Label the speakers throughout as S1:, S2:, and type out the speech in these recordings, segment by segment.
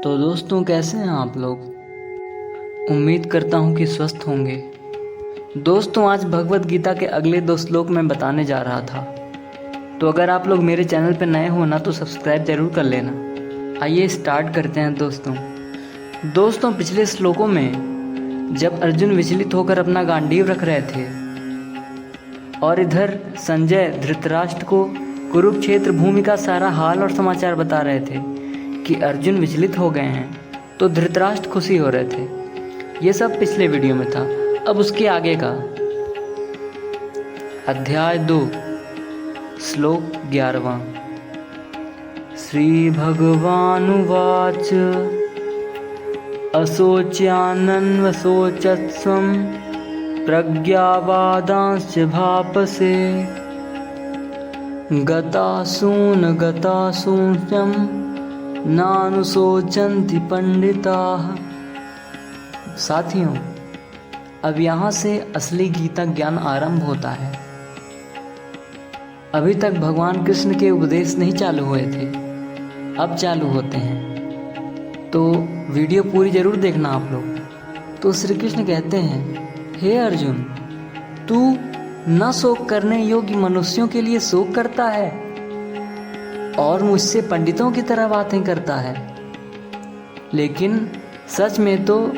S1: तो दोस्तों, कैसे हैं आप लोग। उम्मीद करता हूँ कि स्वस्थ होंगे। दोस्तों, आज भगवत गीता के अगले 2 श्लोक मैं बताने जा रहा था। तो अगर आप लोग मेरे चैनल पर नए हो ना तो सब्सक्राइब जरूर कर लेना। आइए स्टार्ट करते हैं दोस्तों, पिछले श्लोकों में जब अर्जुन विचलित होकर अपना गांडीव रख रहे थे और इधर संजय धृतराष्ट्र को कुरुक्षेत्र भूमि का सारा हाल और समाचार बता रहे थे कि अर्जुन विचलित हो गए हैं, तो धृतराष्ट्र खुशी हो रहे थे। ये सब पिछले वीडियो में था। अब उसके आगे का अध्याय 2 श्लोक 11वां। श्री भगवानुवाच अशोच्यानन्वशोचस्वं प्रज्ञावादांश्च भापसे गतासूंस्यं नानुशोचन्ति पंडिताः। साथियों, अब यहाँ से असली गीता ज्ञान आरंभ होता है। अभी तक भगवान कृष्ण के उपदेश नहीं चालू हुए थे, अब चालू होते हैं। तो वीडियो पूरी जरूर देखना आप लोग। तो श्री कृष्ण कहते हैं, हे अर्जुन, तू न शोक करने योग्य मनुष्यों के लिए शोक करता है और मुझसे पंडितों की तरह बातें करता है। लेकिन सच में तो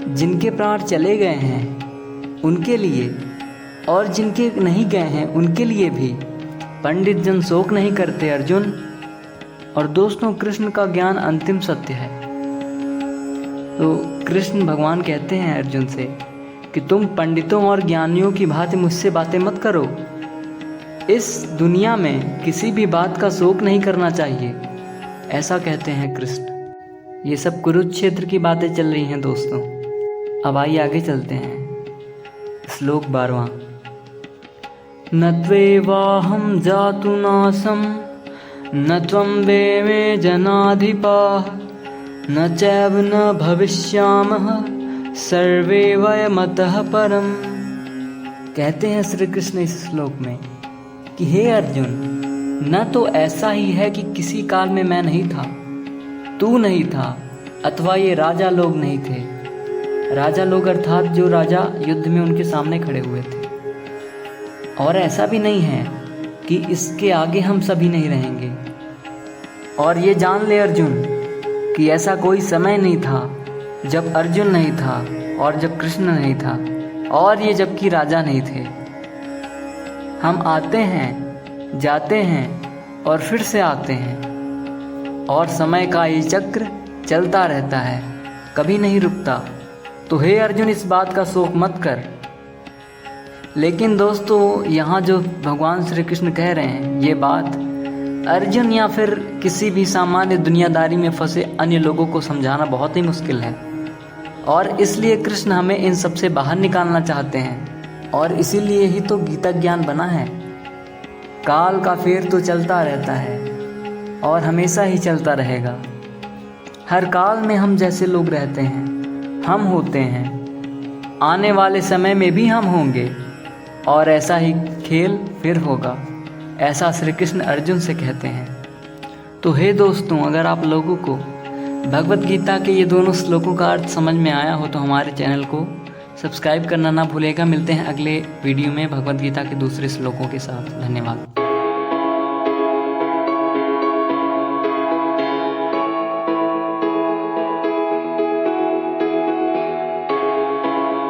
S1: जिनके प्राण चले गए हैं उनके लिए और जिनके नहीं गए हैं उनके लिए भी पंडित जन शोक नहीं करते अर्जुन। और दोस्तों, कृष्ण का ज्ञान अंतिम सत्य है। तो कृष्ण भगवान कहते हैं अर्जुन से कि तुम पंडितों और ज्ञानियों की भांति मुझसे बातें मत करो। इस दुनिया में किसी भी बात का शोक नहीं करना चाहिए, ऐसा कहते हैं कृष्ण। ये सब कुरुक्षेत्र की बातें चल रही हैं दोस्तों। अब आइए आगे चलते हैं। श्लोक 12वां। न त्वेवाहं जातुनासं न त्वं वे मे जनाधिपाः न चैव न भविष्यामः सर्वे वयमतः परम। कहते हैं श्री कृष्ण इस श्लोक में कि हे अर्जुन, न तो ऐसा ही है कि किसी काल में मैं नहीं था, तू नहीं था, अथवा ये राजा लोग नहीं थे। राजा लोग अर्थात जो राजा युद्ध में उनके सामने खड़े हुए थे। और ऐसा भी नहीं है कि इसके आगे हम सभी नहीं रहेंगे। और ये जान ले अर्जुन कि ऐसा कोई समय नहीं था जब अर्जुन नहीं था और जब कृष्ण नहीं था और ये जबकि राजा नहीं थे। हम आते हैं, जाते हैं और फिर से आते हैं और समय का ये चक्र चलता रहता है, कभी नहीं रुकता। तो हे अर्जुन, इस बात का शोक मत कर। लेकिन दोस्तों, यहाँ जो भगवान श्री कृष्ण कह रहे हैं ये बात अर्जुन या फिर किसी भी सामान्य दुनियादारी में फंसे अन्य लोगों को समझाना बहुत ही मुश्किल है। और इसलिए कृष्ण हमें इन सब से बाहर निकालना चाहते हैं। और इसीलिए ही तो गीता ज्ञान बना है। काल का फेर तो चलता रहता है और हमेशा ही चलता रहेगा। हर काल में हम जैसे लोग रहते हैं, हम होते हैं, आने वाले समय में भी हम होंगे और ऐसा ही खेल फिर होगा, ऐसा श्री कृष्ण अर्जुन से कहते हैं। तो हे दोस्तों, अगर आप लोगों को भगवत गीता के ये दोनों श्लोकों का अर्थ समझ में आया हो तो हमारे चैनल को सब्सक्राइब करना ना भूलेगा। मिलते हैं अगले वीडियो में भगवत गीता के दूसरे श्लोकों के साथ। धन्यवाद।